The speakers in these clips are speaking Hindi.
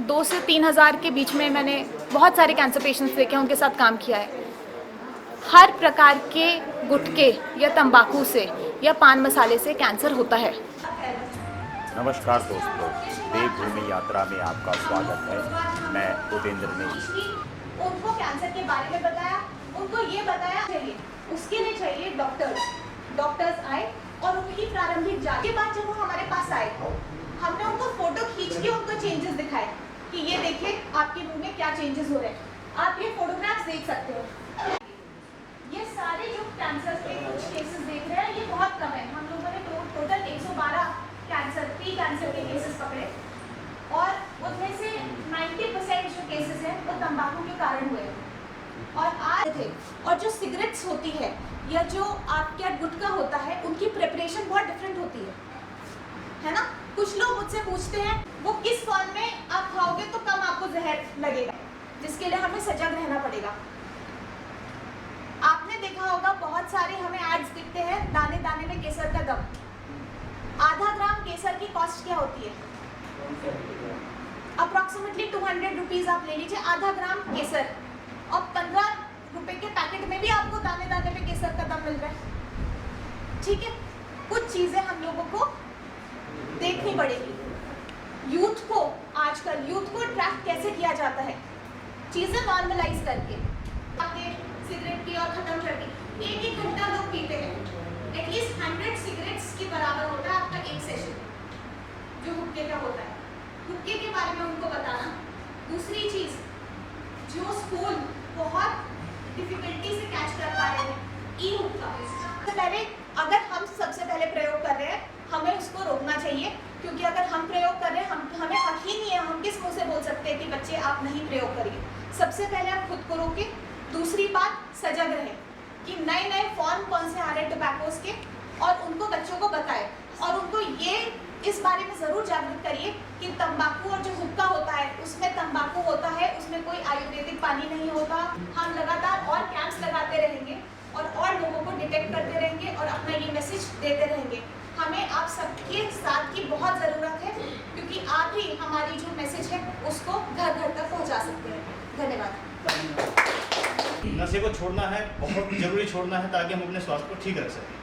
2 से 3 हज़ार के बीच में मैंने बहुत सारे कैंसर पेशेंट्स देखे हैं, उनके साथ काम किया है। हर प्रकार के गुटखे या तंबाकू से या पान मसाले से कैंसर होता है। नमस्कार दोस्तों, देवभूमि यात्रा में आपका स्वागत है। मैं उपेंद्र ने उनको कैंसर के बारे में बताया, उनको ये बताया चाहिए, उसके लिए चाहिए डॉक्टर्स आए और उनकी प्रारंभिक जांच के बाद जब वो हमारे पास आए, हमने उनको फोटो खींच के उनको चेंजेस दिखाए कि ये देखिए आपके मुंह में क्या चेंजेस हो रहे हैं। आप ये फोटोग्राफ्स देख सकते हो। ये सारे जो कैंसर के कुछ केसेस देख रहे हैं, ये बहुत कम है। हम लोगों ने टोटल 112 प्री कैंसर के केसेस पकड़े और उनमें से 90% जो केसेस हैं वो तंबाकू के कारण हुए और आज थे। और जो सिगरेट्स होती है या जो आपका गुटखा होता है, उनकी प्रिपरेशन बहुत डिफरेंट होती है ना। कुछ लोग मुझसे पूछते हैं वो किस फॉर्म में आप खाओगे तो कम आपको जहर लगेगा, जिसके लिए हमें सजग रहना पड़ेगा। आपने देखा होगा बहुत सारे हमें एड्स दिखते हैं, दाने दाने में केसर का दम। आधा ग्राम केसर की कॉस्ट क्या होती है? अप्रोक्सीमेटली 200 रुपीज आप ले लीजिए आधा ग्राम केसर, और 15 रुपए के पैकेट में भी आपको दाने दाने पे केसर का दम मिल रहा है। ठीक है, कुछ चीजें हम लोगों को देखनी पड़ेगी। आजकल यूथ को अट्रैक्ट कैसे किया जाता है? चीजें नॉर्मलाइज करके, आपने सिगरेट की और खत्म कर दी। एक घंटा लोग पीते हैं, एटलीस्ट 100 सिगरेट्स के बराबर होता है आपका एक सेशन जो हुक्के का होता है। हुक्के के बारे में उनको बताना। दूसरी चीज, जो स्कूल बहुत डिफिकल्टी से कैच कर पा रहे हैं, ई हुक्का। सबसे पहले अगर हम सबसे पहले प्रयोग कर रहे हैं, हमें उसको रोकना चाहिए, क्योंकि अगर हम प्रयोग कर रहे हैं, हमें हक ही नहीं है। हम किस मुंह से बोल सकते हैं कि बच्चे आप नहीं प्रयोग करिए? सबसे पहले आप खुद को रोके। दूसरी बात, सजग रहे कि नए नए फॉर्म कौन से आ रहे हैं टोबैकोस के, और उनको बच्चों को बताएं और उनको ये इस बारे में ज़रूर जागरूक करिए कि तंबाकू और जो हुक्का होता है उसमें तंबाकू होता है, उसमें कोई आयुर्वेदिक पानी नहीं होता। हम लगातार और कैंप्स लगाते रहेंगे और लोगों को डिटेक्ट करते रहेंगे और अपना ये मैसेज देते रहेंगे। हमें आप सबके साथ की बहुत ज़रूरत है, क्योंकि आप ही हमारी जो मैसेज है उसको घर घर तक पहुँचा सकते हैं। धन्यवाद। नशे को छोड़ना है, बहुत जरूरी छोड़ना है, ताकि हम अपने स्वास्थ्य को ठीक रख सकें।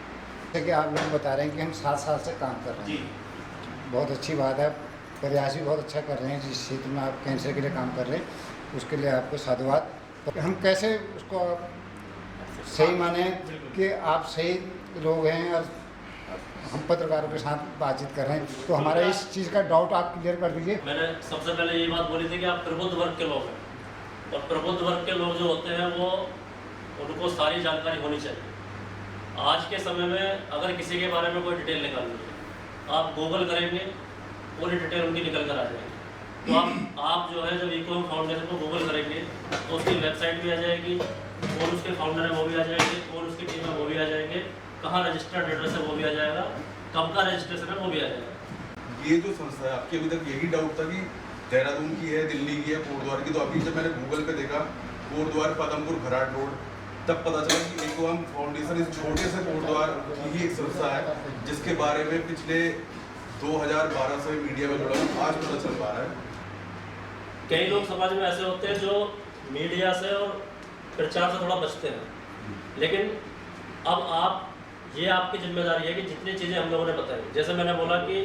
जैसे कि आप लोग बता रहे हैं कि हम 7 साल से काम कर रहे हैं, बहुत अच्छी बात है। प्रयास भी बहुत अच्छा कर रहे हैं। जिस क्षेत्र में आप कैंसर के लिए काम कर रहे हैं उसके लिए आपको साधुवाद। तो हम कैसे उसको सही माने कि आप सही लोग हैं और हम पत्रकारों के साथ बातचीत कर रहे हैं, तो हमारा इस चीज़ का डाउट आप क्लियर कर दीजिए। मैंने सबसे पहले ये बात बोली थी कि आप प्रबुद्ध वर्ग के लोग हैं, और प्रबुद्ध वर्ग के लोग जो होते हैं वो उनको सारी जानकारी होनी चाहिए। आज के समय में अगर किसी के बारे में कोई डिटेल निकालनी है, आप गूगल करेंगे, पूरी डिटेल उनकी निकल कर आ जाएगी। तो आप जो है जब इको फाउंडेशन को गूगल करेंगे तो उसकी वेबसाइट भी आ जाएगी, और उसके फाउंडर है वो भी आ जाएंगे, और उसकी टीम है वो भी आ जाएंगे, कहाँ रजिस्टर्ड एड्रेस है वो भी आ जाएगा, कब का रजिस्ट्रेशन है वो भी आ जाएगा। ये जो संस्था है, आपके अभी तक यही डाउट था कि देहरादून की है, दिल्ली की है, कोटद्वार की, तो अभी जब मैंने गूगल पे देखा कोटद्वार पदमपुर भराट रोड, तब पता चला कि एक हम फाउंडेशन इस छोटे से कोटद्वार की ही एक संस्था है, जिसके बारे में पिछले 2012 से मीडिया में जुड़ा हूँ, आज पता चल पा रहा है। कई लोग समाज में ऐसे होते हैं जो मीडिया से और प्रचार से थोड़ा बचते हैं, लेकिन अब ये आपकी जिम्मेदारी है कि जितनी चीज़ें हम लोगों ने बताई, जैसे मैंने बोला कि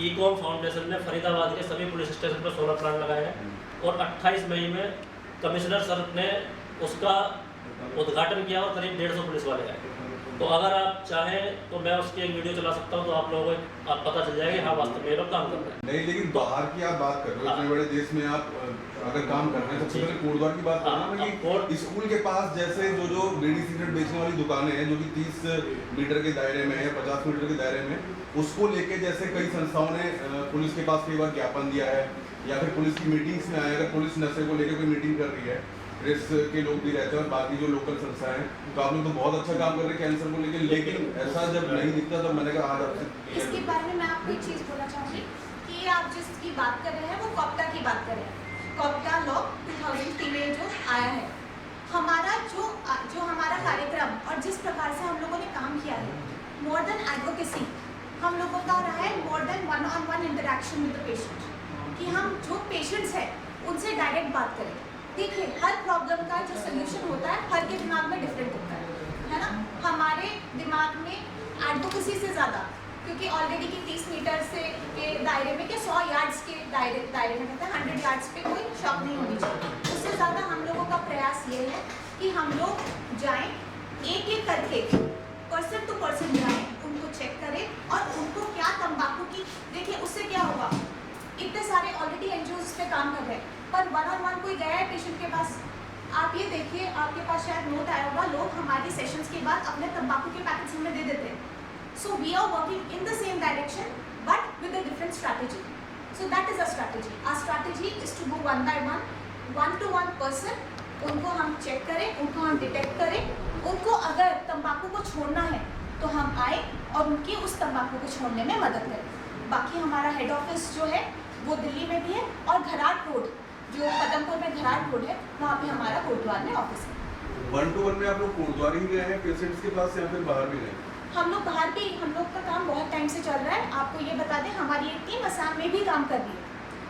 ईकॉम फाउंडेशन ने फरीदाबाद के सभी पुलिस स्टेशन पर सोलर प्लांट लगाए हैं, और 28 मई में कमिश्नर सर ने उसका उद्घाटन किया और करीब 150 पुलिस वाले आए। तो अगर आप चाहें तो मैं उसकी एक वीडियो चला सकता हूं, तो आप लोगों को आप पता चल जाएगा हाँ वास्तव में ये लोग काम कर रहे हैं। नहीं, लेकिन बाहर की आप बात कर रहे हो, इतने बड़े देश में आप अगर काम कर रहे हैं, सबसे पहले कोटद्वार की बात करना ना कि स्कूल के पास जैसे जो बीड़ी सिगरेट बेचने वाली दुकानें हैं, जो कि 30 मीटर के दायरे में है, 50 मीटर के दायरे में, उसको लेके जैसे कई संस्थाओं ने पुलिस के पास कई बार ज्ञापन दिया है, या फिर पुलिस की मीटिंग्स में आए, अगर पुलिस नशे को लेकर कोई मीटिंग कर रही है, प्रेस के लोग भी रहते हैं और बाकी जो लोकल संस्थाएं हैं, तो आप लोग तो बहुत अच्छा काम कर रहे हैं कैंसर को लेकर, लेकिन ऐसा जब नहीं दिखता तो मैंने कहा आज आपसे इसके बारे में मैं आपको एक चीज़ बोलना चाहूँगी कि आप जिसकी बात कर रहे हैं वो कॉप्टा की बात कर रहे हैं। कॉप्टा लॉ 2003 में जो आया है, हमारा जो हमारा कार्यक्रम और जिस प्रकार से हम लोगों ने काम किया है, मोर देन एडवोकेसी, हम लोगों का रहा है more than 1-on-1 interaction with the patient, कि हम जो पेशेंट्स हैं बात करें, देखिए हर प्रॉब्लम का जो सोल्यूशन होता है हर के दिमाग में डिफरेंट होता है ना। हमारे दिमाग में एडवोकेसी से ज़्यादा, क्योंकि ऑलरेडी कि 30 मीटर से के दायरे में के 100 यार्ड्स के दायरे में कहते हैं 100 यार्ड्स पे कोई शॉक नहीं होनी चाहिए। उससे ज़्यादा हम लोगों का प्रयास ये है कि हम लोग जाएं एक एक करके पर्सन टू पर्सन जाएं, उनको चेक करें और उनको क्या तंबाकू की, देखिए उससे क्या होगा, इतने सारे ऑलरेडी एनजीओ इस पे काम कर रहे हैं, पर 1-on-1 कोई गया है पेशेंट के पास, आप ये देखिए आपके पास शायद नोट आया होगा, लोग हमारे सेशंस के बाद अपने तंबाकू के पैकेट्स हमें दे देते हैं। So we are working in the same direction but with a different strategy. So that is our strategy. Our strategy is to go one by one to one person. उनको हम चेक करें, उनको हम डिटेक्ट करें, उनको अगर तंबाकू को छोड़ना है तो हम आए और उनकी उस तंबाकू को छोड़ने में मदद करें। बाकी हमारा हेड ऑफिस जो है वो दिल्ली में भी है और घराट रोड, जो पदमपुर में घराट रोड है, वहाँ पे हमारा कोटद्वार में ऑफिस है। 1-to-1 में आप लोग कोटद्वार ही गए हैं पेशेंट्स के पास या फिर बाहर भी गए? हम लोग बाहर भी, हम लोग का काम बहुत टाइम से चल रहा है। आपको ये बता दें हमारी एक टीम असम में भी काम कर रही है।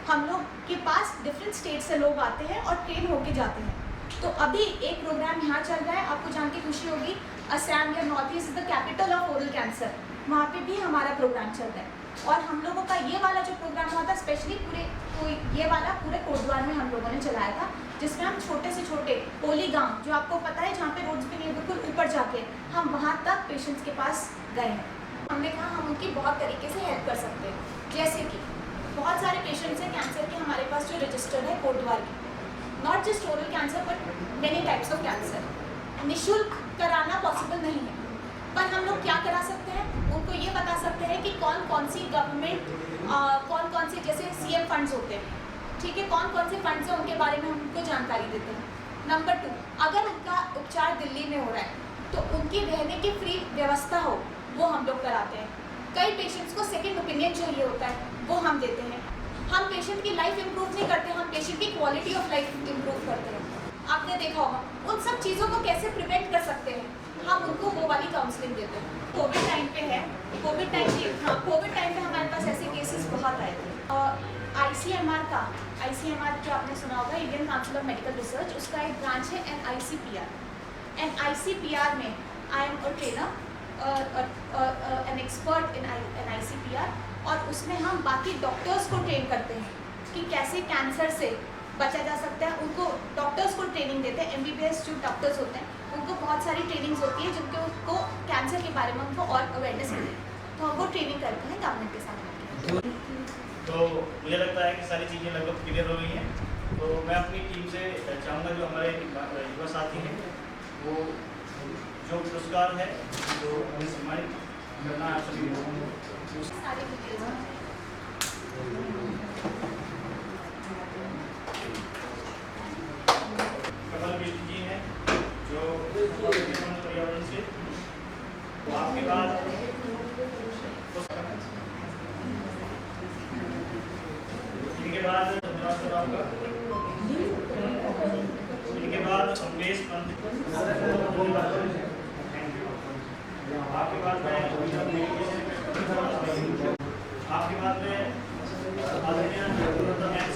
हम लोग के पास डिफरेंट स्टेट से लोग आते हैं और ट्रेन होके जाते हैं। तो अभी एक प्रोग्राम यहाँ चल रहा है, आपको जान के खुशी होगी, असम या north east is the capital of oral cancer, वहाँ पे भी हमारा प्रोग्राम चल रहा है। और हम लोगों का ये वाला जो प्रोग्राम हुआ था स्पेशली ये वाला पूरे कोटद्वार में हम लोगों ने चलाया था, जिसमें हम छोटे से छोटे पोली गांव, जो आपको पता है जहाँ पे रोड्स भी नहीं, बिल्कुल ऊपर जाके हम वहाँ तक पेशेंट्स के पास गए हैं। हमने कहा हम उनकी बहुत तरीके से हेल्प कर सकते हैं, जैसे कि बहुत सारे पेशेंट्स हैं कैंसर के हमारे पास जो रजिस्टर्ड है कोटद्वार की, not just oral cancer but many types of cancer. निःशुल्क कराना पॉसिबल नहीं है, पर हम लोग क्या करा सकते हैं, उनको ये बता सकते हैं कि कौन कौन सी गवर्नमेंट, कौन कौन से जैसे सीएम फंड्स होते हैं, ठीक है, कौन कौन से फंड्स हैं उनके बारे में हम उनको जानकारी देते हैं। नंबर 2, अगर उनका उपचार दिल्ली में हो रहा है तो उनकी रहने की फ्री व्यवस्था हो, वो हम लोग कराते हैं। कई पेशेंट्स को सेकेंड ओपिनियन चाहिए होता है, वो हम देते हैं। हम पेशेंट की लाइफ इम्प्रूव नहीं करते, हम पेशेंट की क्वालिटी ऑफ लाइफ इम्प्रूव करते हैं। आपने देखा होगा उन सब चीज़ों को कैसे प्रिवेंट कर सकते हैं, हम उनको वो वाली काउंसलिंग देते हैं। कोविड टाइम पे है, कोविड टाइम पे हमारे पास ऐसे केसेस बहुत आए थे। और ICMR जो आपने सुना होगा, Indian council of medical research, उसका एक ब्रांच है NICPR। NICPR में I am a trainer, an expert in NICPR, और उसमें हम बाकी डॉक्टर्स को ट्रेन करते हैं कि कैसे कैंसर से बचा जा सकता है। उनको डॉक्टर्स को ट्रेनिंग देते हैं, MBBS जो डॉक्टर्स होते हैं उनको बहुत सारी ट्रेनिंग्स होती है जिनके उनको कैंसर के बारे में उनको और अवेयरनेस मिले, तो हम वो ट्रेनिंग करते हैं गवर्नमेंट के साथ। तो मुझे लगता है कि सारी चीज़ें लगभग क्लियर हो गई हैं। तो मैं अपनी टीम से चाहूँगा जो हमारे युवा साथी हैं वो जो पुरस्कार है जो हमें सम्मानित करना है सभी लोगों को। सारी डिटेल्स कमल मिश्र जी हैं जो पर्यावरण से, तो आपके बाद इनके बाद अमरेश पंत, आपके बाद में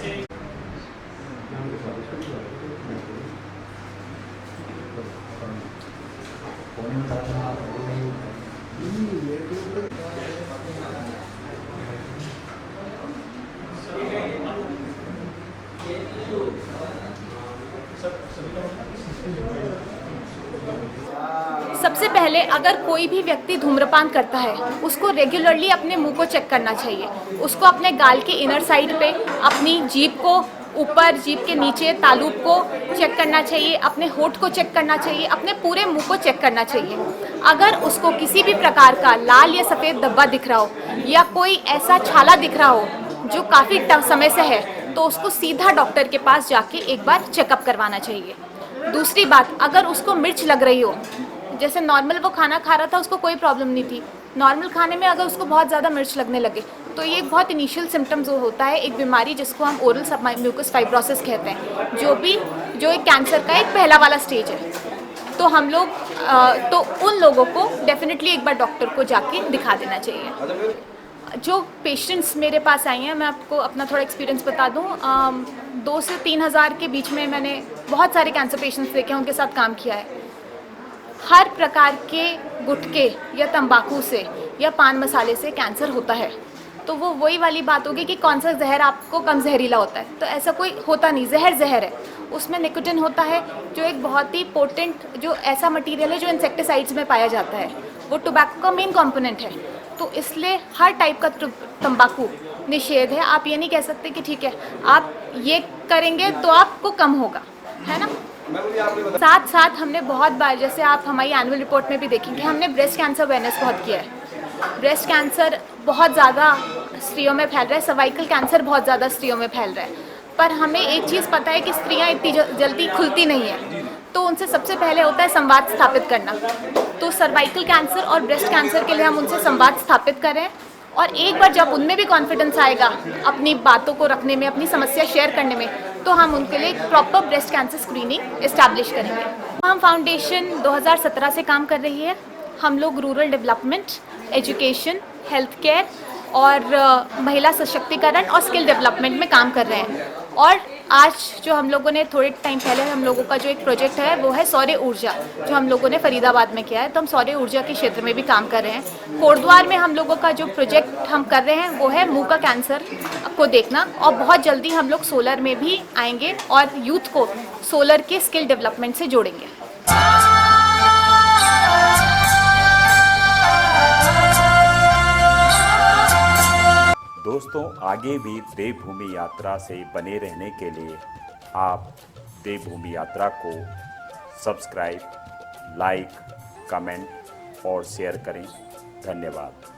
से सबसे पहले अगर कोई भी व्यक्ति धूम्रपान करता है उसको रेगुलरली अपने मुंह को चेक करना चाहिए। उसको अपने गाल के इनर साइड पे, अपनी जीभ को ऊपर, जीभ के नीचे तालुब को चेक करना चाहिए, अपने होठ को चेक करना चाहिए, अपने पूरे मुंह को चेक करना चाहिए। अगर उसको किसी भी प्रकार का लाल या सफ़ेद धब्बा दिख रहा हो या कोई ऐसा छाला दिख रहा हो जो काफ़ी समय से है, तो उसको सीधा डॉक्टर के पास जाके एक बार चेकअप करवाना चाहिए। दूसरी बात, अगर उसको मिर्च लग रही हो, जैसे नॉर्मल वो खाना खा रहा था उसको कोई प्रॉब्लम नहीं थी, नॉर्मल खाने में अगर उसको बहुत ज़्यादा मिर्च लगने लगे तो ये बहुत इनिशियल सिम्टम्स होता है एक बीमारी जिसको हम ओरल सबम्यूकस फाइब्रोसिस कहते हैं, जो एक कैंसर का एक पहला वाला स्टेज है। तो हम लोग तो उन लोगों को डेफिनेटली एक बार डॉक्टर को जाके दिखा देना चाहिए। जो पेशेंट्स मेरे पास आई हैं, मैं आपको अपना थोड़ा एक्सपीरियंस बता दूं, 2 से 3 हज़ार के बीच में मैंने बहुत सारे कैंसर पेशेंट्स देखे हैं, उनके साथ काम किया है। हर प्रकार के गुटखे या तंबाकू से या पान मसाले से कैंसर होता है। तो वो वही वाली बात होगी कि कौन सा जहर आपको कम जहरीला होता है, तो ऐसा कोई होता नहीं। जहर है, उसमें निकोटिन होता है जो एक बहुत ही पोटेंट, जो ऐसा मटेरियल है जो इंसेक्टिसाइड्स में पाया जाता है, वो टोबैको का मेन कंपोनेंट है। तो इसलिए हर टाइप का तंबाकू निषेध है। आप ये नहीं कह सकते कि ठीक है आप ये करेंगे तो आपको कम होगा, है ना। साथ साथ हमने बहुत बार, जैसे आप हमारी एनुअल रिपोर्ट में भी देखेंगे, हमने ब्रेस्ट कैंसर अवेयरनेस बहुत किया है। ब्रेस्ट कैंसर बहुत ज़्यादा स्त्रियों में फैल रहा है, सर्वाइकल कैंसर बहुत ज़्यादा स्त्रियों में फैल रहा है। पर हमें एक चीज़ पता है कि स्त्रियां इतनी जल्दी खुलती नहीं है, तो उनसे सबसे पहले होता है संवाद स्थापित करना। तो सर्वाइकल कैंसर और ब्रेस्ट कैंसर के लिए हम उनसे संवाद स्थापित करें, और एक बार जब उनमें भी कॉन्फिडेंस आएगा अपनी बातों को रखने में, अपनी समस्या शेयर करने में, तो हम उनके लिए proper breast cancer screening establish करेंगे। हम फाउंडेशन 2017 से काम कर रही है। हम लोग rural development, education, health care और महिला सशक्तिकरण और स्किल डेवलपमेंट में काम कर रहे हैं। और आज जो हम लोगों ने थोड़े टाइम पहले हम लोगों का जो एक प्रोजेक्ट है वो है सौर ऊर्जा, जो हम लोगों ने फरीदाबाद में किया है। तो हम सौर ऊर्जा के क्षेत्र में भी काम कर रहे हैं। कोटद्वार में हम लोगों का जो प्रोजेक्ट हम कर रहे हैं वो है मुंह का कैंसर को देखना, और बहुत जल्दी हम लोग सोलर में भी आएंगे और यूथ को सोलर के स्किल डेवलपमेंट से जोड़ेंगे। दोस्तों, आगे भी देवभूमि यात्रा से बने रहने के लिए आप देवभूमि यात्रा को सब्सक्राइब, लाइक, कमेंट और शेयर करें। धन्यवाद।